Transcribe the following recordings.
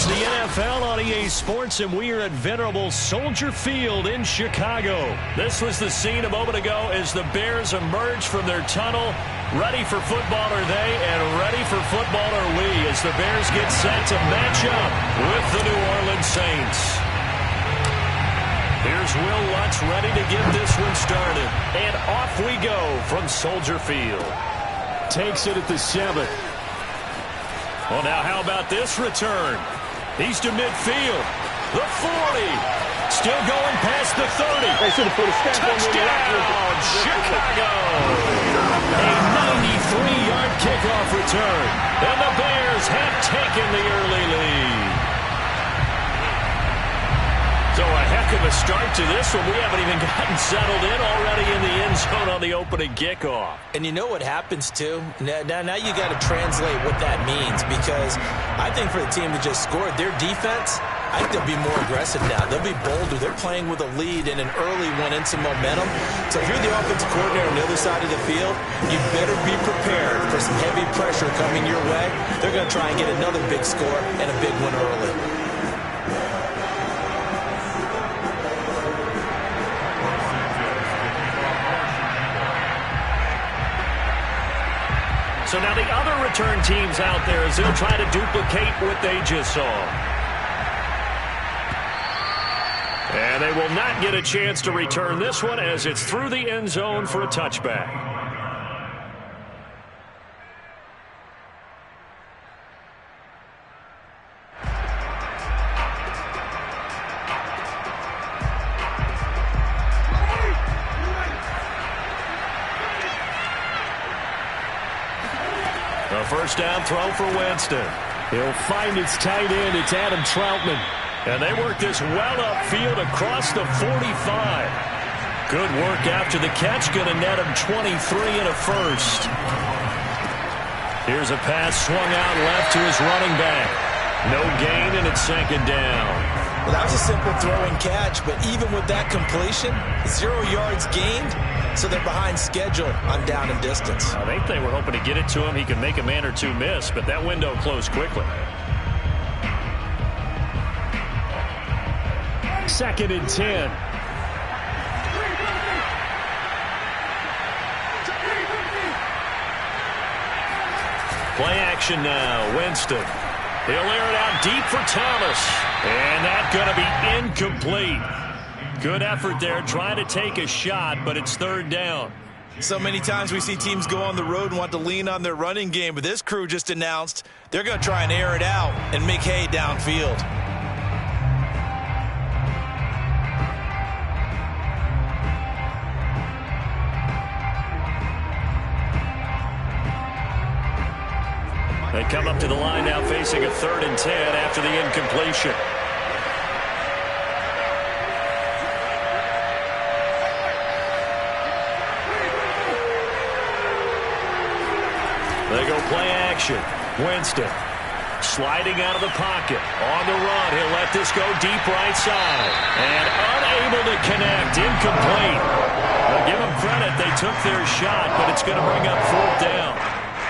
It's the NFL on EA Sports, and we are at venerable Soldier Field in Chicago. This was the scene a moment ago as the Bears emerged from their tunnel. Ready for football are they, and ready for football are we, as the Bears get set to match up with the New Orleans Saints. Here's Will Lutz ready to get this one started. And off we go from Soldier Field. Takes it at the 7. Well, now how about this return? He's to midfield. The 40. Still going past the 30. Touchdown, Chicago. A 93-yard kickoff return. And the Bears have taken the early lead. So a heck of a start to this one. We haven't even gotten settled in already in the end zone on the opening kickoff. And you know what happens, too? Now you got to translate what that means, because I think for the team that just scored, their defense, I think they'll be more aggressive now. They'll be bolder. They're playing with a lead and an early one and some momentum. So if you're the offensive coordinator on the other side of the field, you better be prepared for some heavy pressure coming your way. They're going to try and get another big score and a big one early. So now the other return teams out there as they'll try to duplicate what they just saw. And they will not get a chance to return this one as it's through the end zone for a touchback. First down throw for Winston. He'll find its tight end. It's Adam Troutman. And they work this well upfield across the 45. Good work after the catch. Going to net him 23 and a first. Here's a pass swung out left to his running back. No gain, and it's second down. Well, that was a simple throw and catch, but even with that completion, 0 yards gained, so they're behind schedule on down and distance. I think they were hoping to get it to him. He could make a man or two miss, but that window closed quickly. Second and 10. Play action now. Winston. He'll air it out deep for Thomas. And that's going to be incomplete. Good effort there trying to take a shot, but it's third down. So many times we see teams go on the road and want to lean on their running game, but this crew just announced they're going to try and air it out and make hay downfield. They come up to the line now facing a 3rd and 10 after the incompletion. They go play action. Winston sliding out of the pocket. On the run, he'll let this go deep right side. And unable to connect. Incomplete. Now give them credit. They took their shot, but it's going to bring up 4th down.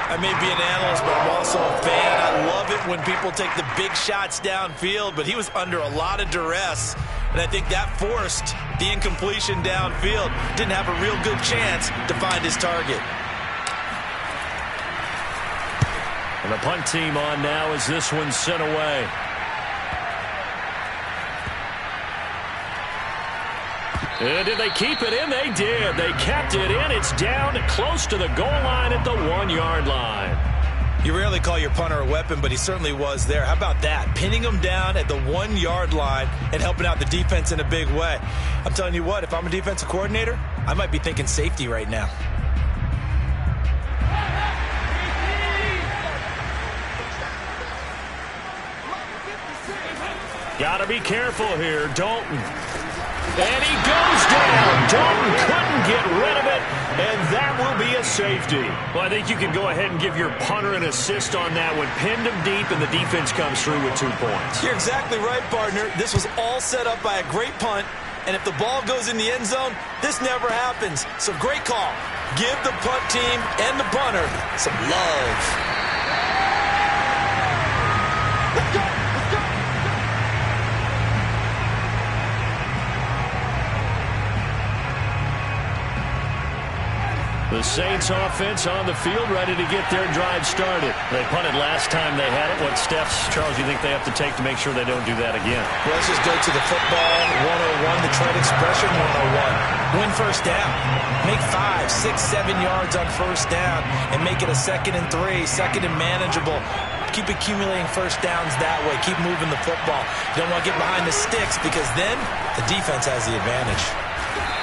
I may be an analyst, but I'm also a fan. I love it when people take the big shots downfield, but he was under a lot of duress, and I think that forced the incompletion downfield. Didn't have a real good chance to find his target. And the punt team on now as this one's sent away. And did they keep it in? They did. They kept it in. It's down close to the goal line at the 1-yard line. You rarely call your punter a weapon, but he certainly was there. How about that? Pinning him down at the 1-yard line and helping out the defense in a big way. I'm telling you what, if I'm a defensive coordinator, I might be thinking safety right now. Got to be careful here. Dalton. And he goes down. Dalton couldn't get rid of it, and that will be a safety. Well, I think you can go ahead and give your punter an assist on that one. Pinned him deep, and the defense comes through with 2 points. You're exactly right, partner. This was all set up by a great punt, and if the ball goes in the end zone, this never happens. So great call. Give the punt team and the punter some love. Let's go. Let's go. The Saints offense on the field, ready to get their drive started. They punted last time they had it. What steps, Charles, do you think they have to take to make sure they don't do that again? Well, let's just go to the football 101, the trade expression 101. Win first down. Make 5, 6, 7 yards on first down and make it a 2nd and 3, 2nd and manageable. Keep accumulating first downs that way. Keep moving the football. You don't want to get behind the sticks because then the defense has the advantage.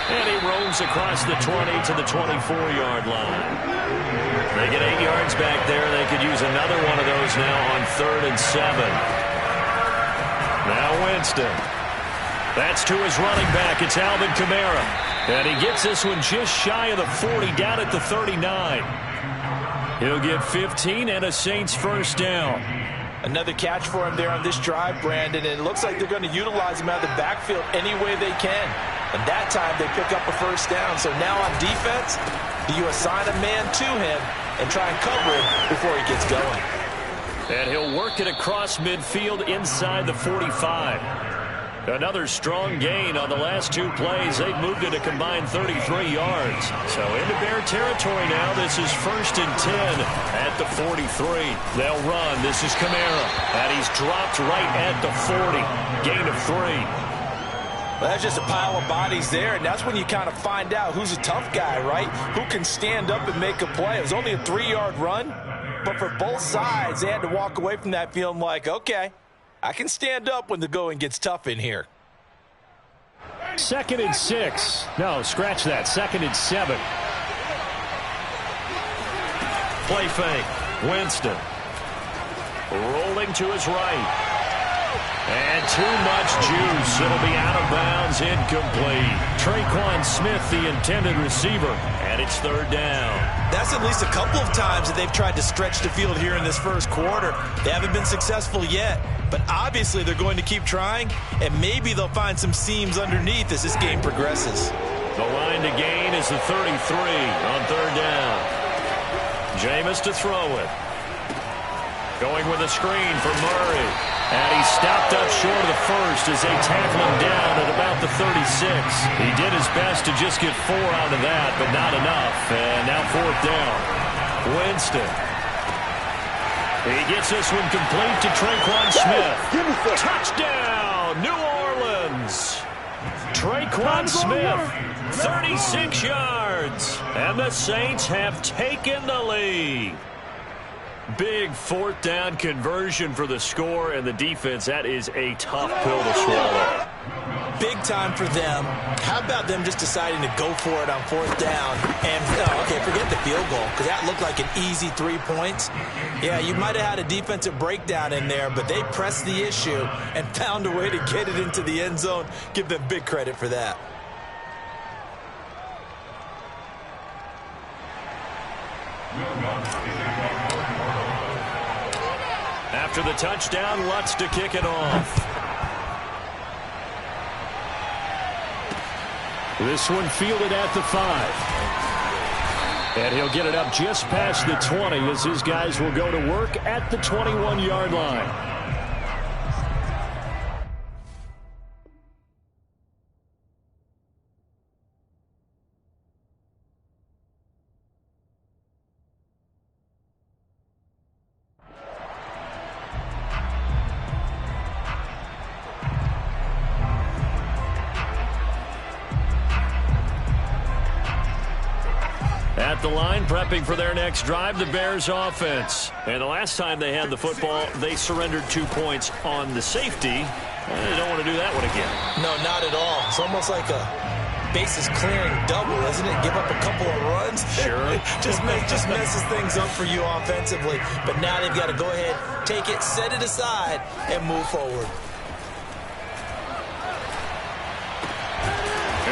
And he roams across the 20 to the 24-yard line. They get 8 yards back there. They could use another one of those now on 3rd and 7. Now Winston. That's to his running back. It's Alvin Kamara. And he gets this one just shy of the 40, down at the 39. He'll get 15 and a Saints first down. Another catch for him there on this drive, Brandon. And it looks like they're going to utilize him out of the backfield any way they can. And that time they pick up a first down. So now on defense, do you assign a man to him and try and cover him before he gets going? And he'll work it across midfield inside the 45. Another strong gain on the last 2 plays. They've moved it a combined 33 yards. So into Bear territory now. This is 1st and 10 at the 43. They'll run. This is Kamara. And he's dropped right at the 40. Gain of 3. Well, that's just a pile of bodies there, and that's when you kind of find out who's a tough guy, right? Who can stand up and make a play. It was only a 3-yard run, but for both sides, they had to walk away from that feeling like, okay, I can stand up when the going gets tough in here. 2nd and 6. No, scratch that. 2nd and 7. Play fake. Winston. Rolling to his right. And too much juice. It'll be out of bounds, incomplete. Traquan Smith, the intended receiver, and it's 3rd down. That's at least a couple of times that they've tried to stretch the field here in this first quarter. They haven't been successful yet, but obviously they're going to keep trying, and maybe they'll find some seams underneath as this game progresses. The line to gain is the 33 on 3rd down. Jameis to throw it. Going with a screen for Murray. And he stopped up short of the first as they tackle him down at about the 36. He did his best to just get 4 out of that, but not enough. And now 4th down. Winston. He gets this one complete to Traquan Smith. Touchdown, New Orleans. Traquan Smith, 36 yards. And the Saints have taken the lead. Big 4th down conversion for the score, and the defense, that is a tough pill to swallow. Big time for them. How about them just deciding to go for it on 4th down? And, okay, forget the field goal, because that looked like an easy 3 points. Yeah, you might have had a defensive breakdown in there, but they pressed the issue and found a way to get it into the end zone. Give them big credit for that. After the touchdown, Lutz to kick it off. This one fielded at the 5. And he'll get it up just past the 20 as his guys will go to work at the 21-yard line. At the line, prepping for their next drive, the Bears offense. And the last time they had the football, they surrendered 2 points on the safety. They don't want to do that one again. No, not at all. It's almost like a bases clearing double, isn't it? Give up a couple of runs. Sure. just messes things up for you offensively. But now they've got to go ahead, take it, set it aside, and move forward.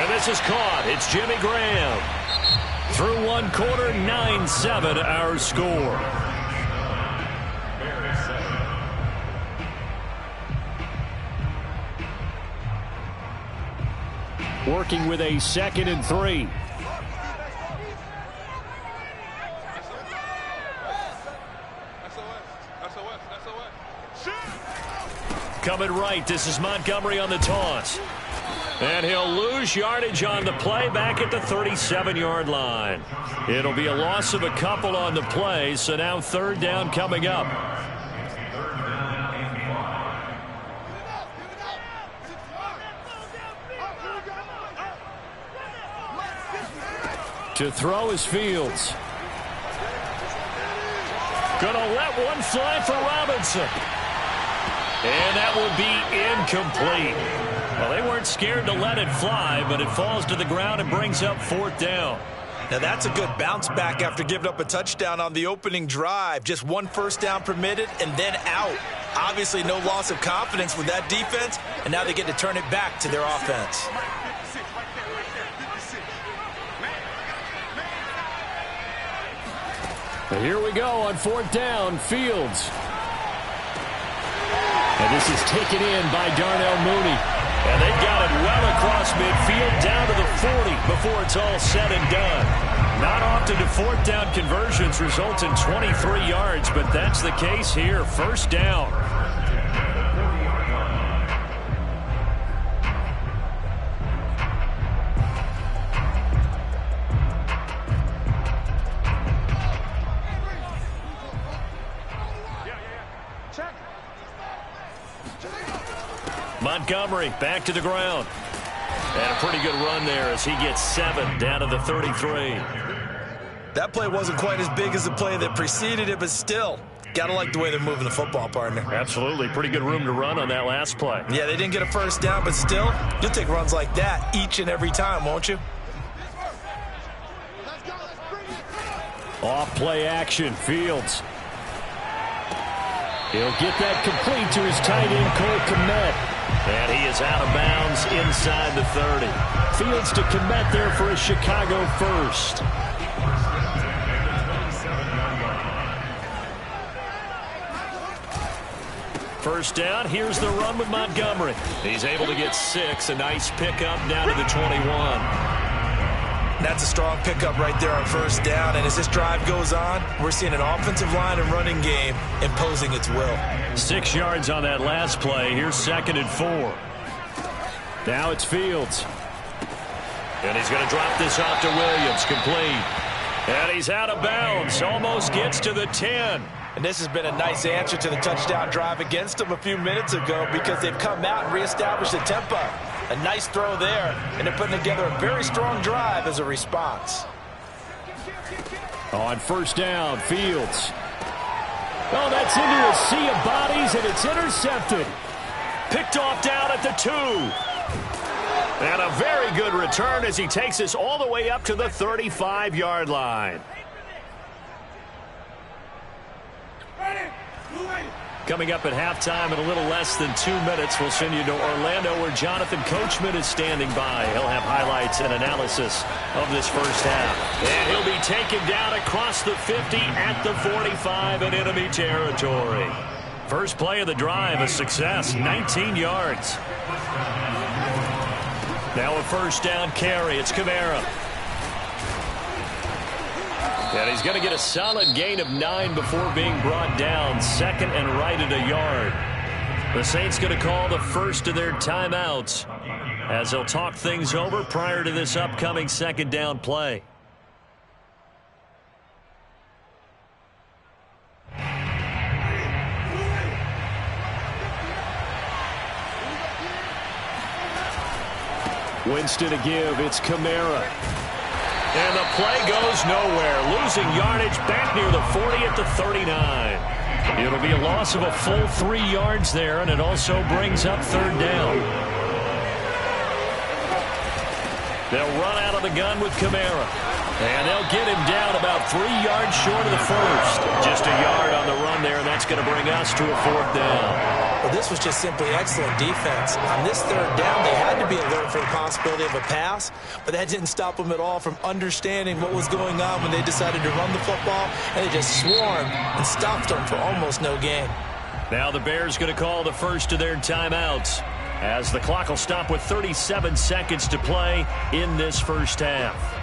And this is caught. It's Jimmy Graham. Through 1 quarter, 9-7 our score. Working with a 2nd and 3. Coming right, this is Montgomery on the toss. And he'll lose yardage on the play back at the 37-yard line. It'll be a loss of a couple on the play, so now third down coming up. To throw is Fields. Gonna let one fly for Robinson. And that will be incomplete. Well, they weren't scared to let it fly, but it falls to the ground and brings up fourth down. Now, that's a good bounce back after giving up a touchdown on the opening drive. Just one first down permitted and then out. Obviously, no loss of confidence with that defense, and now they get to turn it back to their offense. Here we go on fourth down, Fields. And this is taken in by Darnell Mooney. And they've got it well across midfield down to the 40 before it's all said and done. Not often do fourth down conversions result in 23 yards, but that's the case here. First down. Montgomery back to the ground. And a pretty good run there as he gets 7 down to the 33. That play wasn't quite as big as the play that preceded it, but still, gotta like the way they're moving the football, partner. Absolutely. Pretty good room to run on that last play. Yeah, they didn't get a first down, but still, you'll take runs like that each and every time, won't you? Off play action, Fields. He'll get that complete to his tight end, Cole Kmet. And he is out of bounds inside the 30. Fields to Kmet there for a Chicago first. First down, here's the run with Montgomery. He's able to get 6, a nice pickup down to the 21. That's a strong pickup right there on first down, and as this drive goes on, we're seeing an offensive line and running game imposing its will. 6 yards on that last play. Here's 2nd and 4. Now it's Fields. And he's going to drop this off to Williams, complete. And he's out of bounds, almost gets to the 10. And this has been a nice answer to the touchdown drive against them a few minutes ago because they've come out and reestablished the tempo. A nice throw there, and they're putting together a very strong drive as a response. On first down, Fields. Oh, that's into a sea of bodies, and it's intercepted. Picked off down at the 2. And a very good return as he takes us all the way up to the 35-yard line. Coming up at halftime in a little less than 2 minutes, we'll send you to Orlando where Jonathan Coachman is standing by. He'll have highlights and analysis of this first half. And he'll be taken down across the 50 at the 45 in enemy territory. First play of the drive, a success, 19 yards. Now a first down carry. It's Kamara. And he's going to get a solid gain of 9 before being brought down. 2nd and right at a yard. The Saints going to call the first of their timeouts as they'll talk things over prior to this upcoming 2nd down play. Winston to give. It's Kamara. And the play goes nowhere. Losing yardage back near the 40 at the 39. It'll be a loss of a full 3 yards there, and it also brings up third down. They'll run out of the gun with Kamara. And they'll get him down about 3 yards short of the first. Just a yard on the run there, and that's going to bring us to a fourth down. Well, this was just simply excellent defense. On this third down, they had to be alert for the possibility of a pass, but that didn't stop them at all from understanding what was going on when they decided to run the football, and they just swarmed and stopped them for almost no gain. Now the Bears going to call the first of their timeouts as the clock will stop with 37 seconds to play in this first half.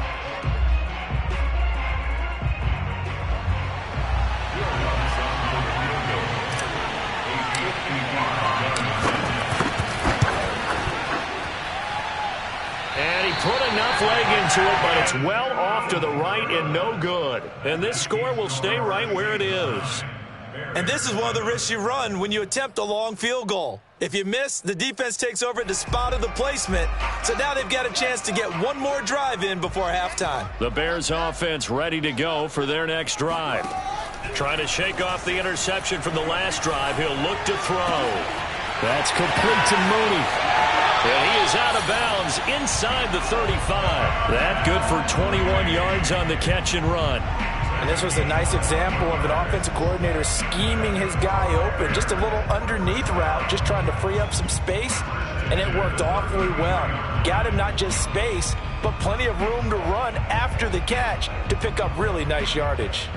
left leg into it, but it's well off to the right and no good. And this score will stay right where it is. And this is one of the risks you run when you attempt a long field goal. If you miss, the defense takes over at the spot of the placement. So now they've got a chance to get one more drive in before halftime. The Bears offense ready to go for their next drive. Trying to shake off the interception from the last drive. He'll look to throw. That's complete to Mooney. And he is out of bounds inside the 35. That good for 21 yards on the catch and run. And this was a nice example of an offensive coordinator scheming his guy open. Just a little underneath route, just trying to free up some space. And it worked awfully well. Got him not just space, but plenty of room to run after the catch to pick up really nice yardage.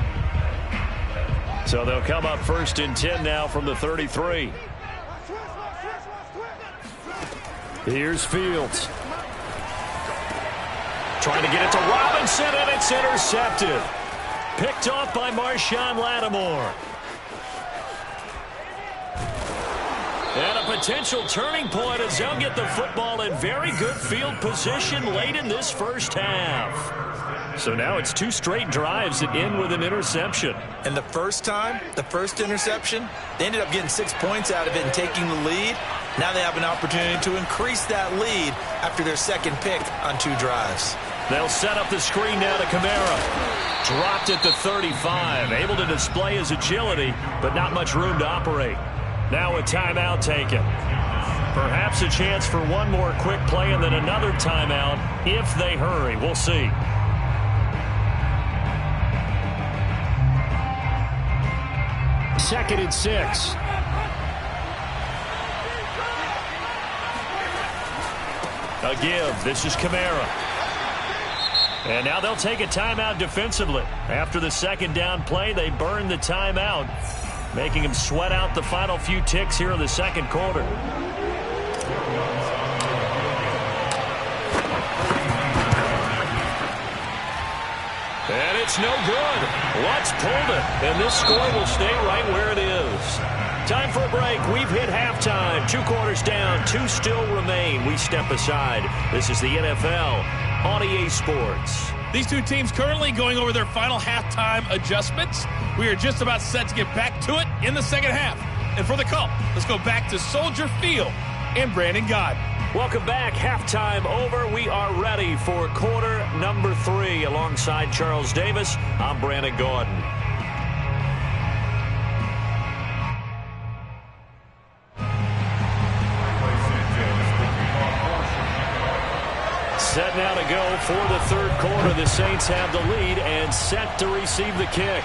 So they'll come up 1st and 10 now from the 33. Here's Fields. Trying to get it to Robinson, and it's intercepted. Picked off by Marshawn Lattimore. And a potential turning point as they'll get the football in very good field position late in this first half. So now it's 2 straight drives that end with an interception. And the first interception, they ended up getting 6 points out of it and taking the lead. Now they have an opportunity to increase that lead after their second pick on 2 drives. They'll set up the screen now to Kamara. Dropped at the 35. Able to display his agility, but not much room to operate. Now a timeout taken. Perhaps a chance for one more quick play and then another timeout if they hurry. We'll see. Second and 6. A give. This is Kamara. And now they'll take a timeout defensively. After the second down play, they burn the timeout, making him sweat out the final few ticks here in the second quarter. And it's no good. Lutz pulled it, and this score will stay right where it is. Time for a break. We've hit halftime. 2 quarters down, 2 still remain. We step aside. This is the NFL on EA Sports. These 2 teams currently going over their final halftime adjustments. We are just about set to get back to it in the second half. And for the call, let's go back to Soldier Field and Brandon Gaudin. Welcome back. Halftime over. We are ready for quarter number 3. Alongside Charles Davis, I'm Brandon Gaudin. Set now to go for the third quarter. The Saints have the lead and set to receive the kick.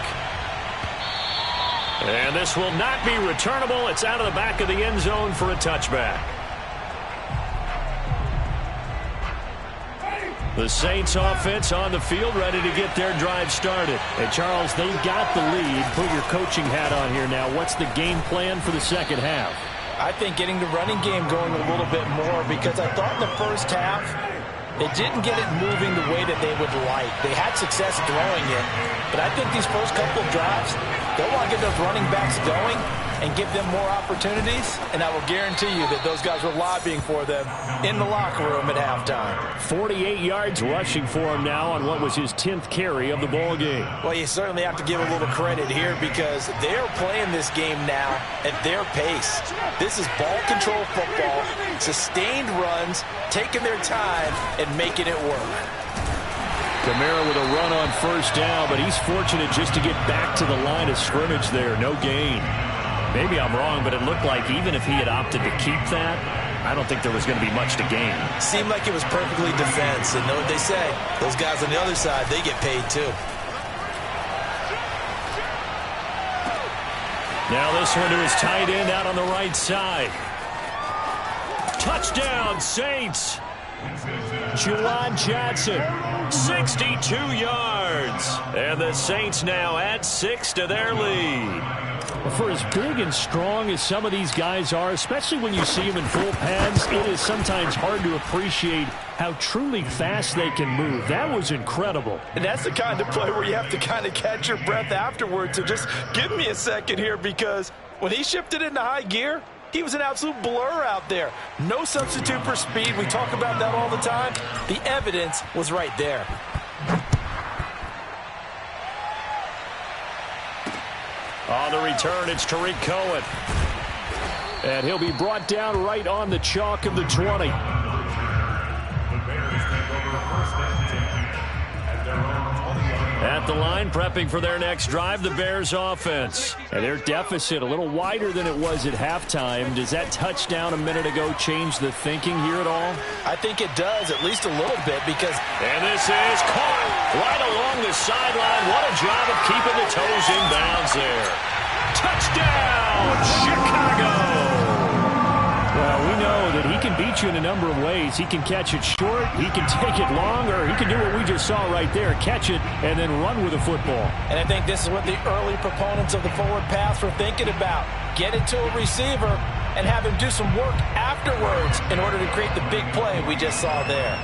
And this will not be returnable. It's out of the back of the end zone for a touchback. The Saints offense on the field ready to get their drive started. And Charles, they've got the lead. Put your coaching hat on here now. What's the game plan for the second half? I think getting the running game going a little bit more, because I thought in the first half they didn't get it moving the way that they would like. They had success throwing it, but I think these first couple of drives, they'll want to get those running backs going and give them more opportunities, and I will guarantee you that those guys were lobbying for them in the locker room at halftime. 48 yards rushing for him now on what was his 10th carry of the ball game. Well, you certainly have to give a little credit here because they're playing this game now at their pace. This is ball control football, sustained runs, taking their time and making it work. Kamara with a run on first down, but he's fortunate just to get back to the line of scrimmage there. No gain. Maybe I'm wrong, but it looked like even if he had opted to keep that, I don't think there was going to be much to gain. Seemed like it was perfectly defense, and know what they say. Those guys on the other side, they get paid too. Now this one to his tight end out on the right side. Touchdown, Saints. Juwan Johnson, 62 yards. And the Saints now add 6 to their lead. For as big and strong as some of these guys are, especially when you see them in full pads, it is sometimes hard to appreciate how truly fast they can move. That was incredible. And that's the kind of play where you have to kind of catch your breath afterwards. So just give me a second here, because when he shifted into high gear, He was an absolute blur out there. No substitute for speed. We talk about that all the time. The evidence was right there. On the return, it's Tariq Cohen. And he'll be brought down right on the chalk of the 20. At the line, prepping for their next drive, the Bears offense. And their deficit a little wider than it was at halftime. Does that touchdown a minute ago change the thinking here at all? I think it does, at least a little bit, because... And this is caught right along the sideline. What a job of keeping the toes in bounds there. Touchdown, Chicago! Well, we know that he can beat you in a number of ways. He can catch it short, he can take it long, or he can do what we just saw right there, catch it and then run with the football. And I think this is what the early proponents of the forward pass were thinking about. Get it to a receiver and have him do some work afterwards in order to create the big play we just saw there.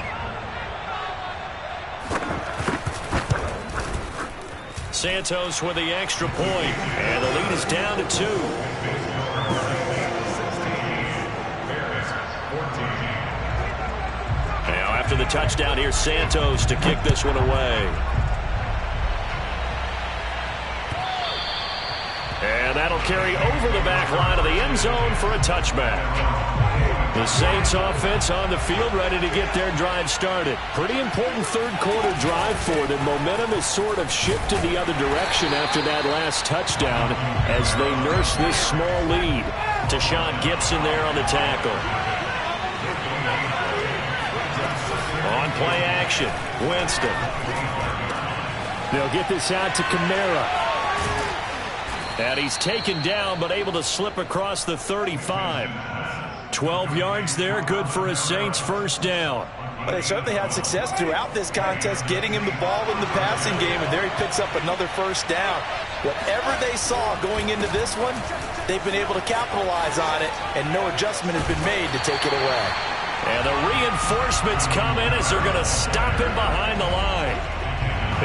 Santos with the extra point, and the lead is down to 2. Now after the touchdown, here's Santos to kick this one away. And that'll carry over the back line of the end zone for a touchback. The Saints offense on the field ready to get their drive started. Pretty important third quarter drive for them. Momentum has sort of shifted the other direction after that last touchdown as they nurse this small lead. Tashawn Gibson there on the tackle. On play action, Winston. They'll get this out to Kamara. And he's taken down but able to slip across the 35. 12 yards there, good for a Saints first down. Well, they certainly had success throughout this contest, getting him the ball in the passing game, and there he picks up another first down. Whatever they saw going into this one, they've been able to capitalize on it, and no adjustment has been made to take it away. And the reinforcements come in as they're going to stop him behind the line.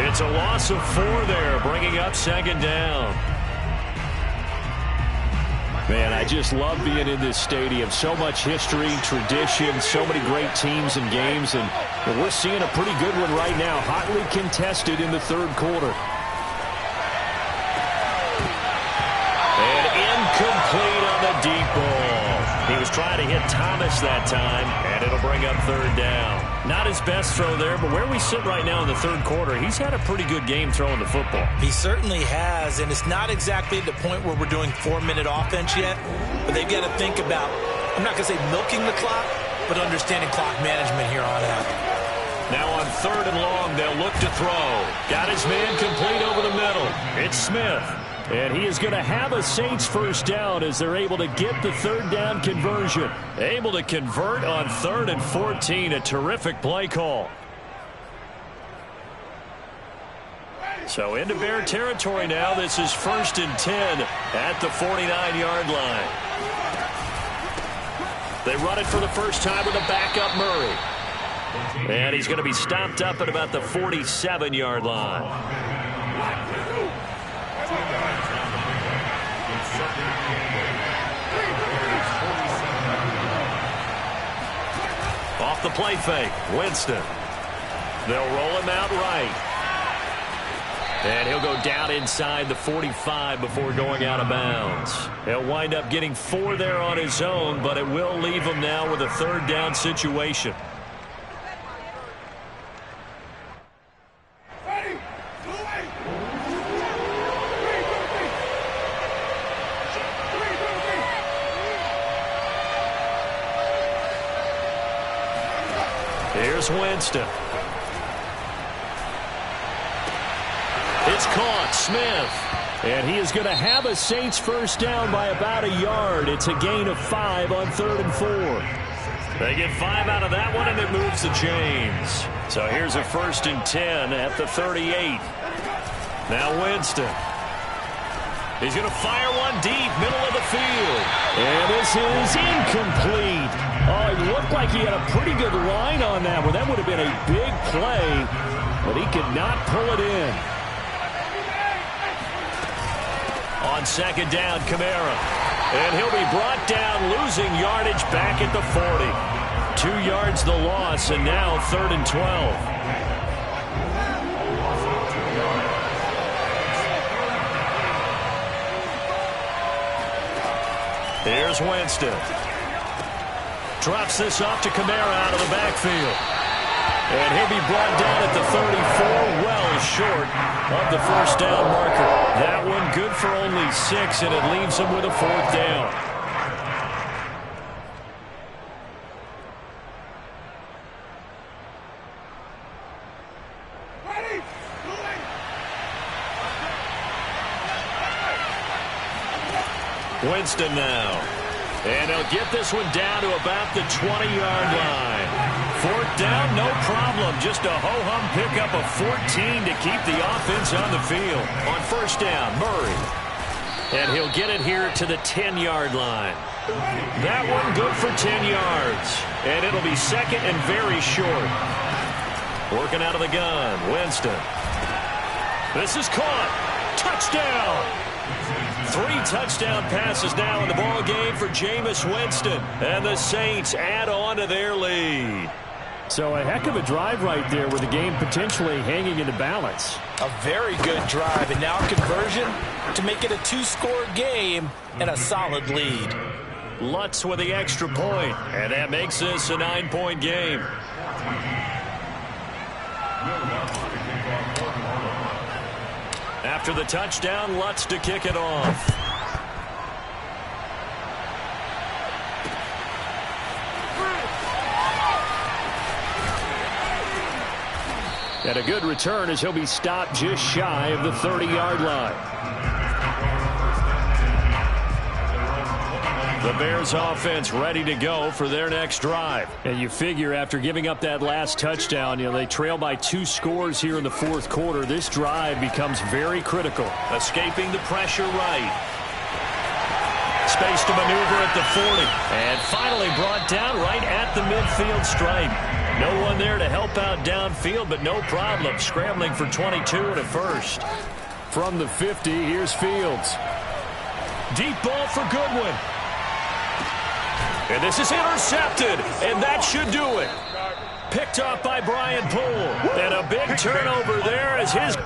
It's a loss of 4 there, bringing up second down. Man, I just love being in this stadium. So much history, tradition, so many great teams and games, and we're seeing a pretty good one right now, hotly contested in the third quarter. And incomplete on the deep ball. He was trying to hit Thomas that time, and it'll bring up third down. Not his best throw there, but where we sit right now in the third quarter, he's had a pretty good game throwing the football. He certainly has, and it's not exactly the point where we're doing 4-minute offense yet, but they've got to think about, I'm not going to say milking the clock, but understanding clock management here on out. Now on third and long, they'll look to throw. Got his man complete over the middle. It's Smith. And he is going to have a Saints first down as they're able to get the third down conversion. Able to convert on 3rd and 14. A terrific play call. So into Bear territory now. This is 1st and 10 at the 49-yard line. They run it for the first time with a backup Murray. And he's going to be stopped up at about the 47-yard line. Off the play fake, Winston. They'll roll him out right. And he'll go down inside the 45 before going out of bounds. He'll wind up getting 4 there on his own, but it will leave him now with a third down situation. Here's Winston. It's caught, Smith. And he is going to have a Saints first down by about a yard. It's a gain of 5 on 3rd and 4. They get 5 out of that one, and it moves the chains. So here's a 1st and 10 at the 38. Now Winston. He's going to fire one deep, middle of the field. And this is incomplete. Oh, it looked like he had a pretty good line on that one. That would have been a big play, but he could not pull it in. On second down, Kamara. And he'll be brought down yardage back at the 40. 2 yards the loss, and now 3rd and 12. Here's Winston. Drops this off to Kamara out of the backfield. And he'll be brought down at the 34, well short of the first down marker. That one good for only 6, and it leaves him with a 4th down. Winston now. And he'll get this one down to about the 20-yard line. 4th down, no problem. Just a ho-hum pickup of 14 to keep the offense on the field. On 1st down, Murray. And he'll get it here to the 10-yard line. That one good for 10 yards. And it'll be 2nd and very short. Working out of the gun, Winston. This is caught. Touchdown. 3 touchdown passes now in the ball game for Jameis Winston. And the Saints add on to their lead. So a heck of a drive right there with the game potentially hanging in the balance. A very good drive, and now conversion to make it a 2-score game and a solid lead. Lutz with the extra point, and that makes this a 9-point game. After the touchdown, Lutz to kick it off. And a good return as he'll be stopped just shy of the 30-yard line. The Bears offense ready to go for their next drive. And you figure after giving up that last touchdown, they trail by 2 scores here in the 4th quarter. This drive becomes very critical. Escaping the pressure right. Space to maneuver at the 40. And finally brought down right at the midfield stripe. No one there to help out downfield, but no problem. Scrambling for 22 and a first. From the 50, here's Fields. Deep ball for Goodwin. And this is intercepted, and that should do it. Picked off by Brian Poole. And a big turnover there as his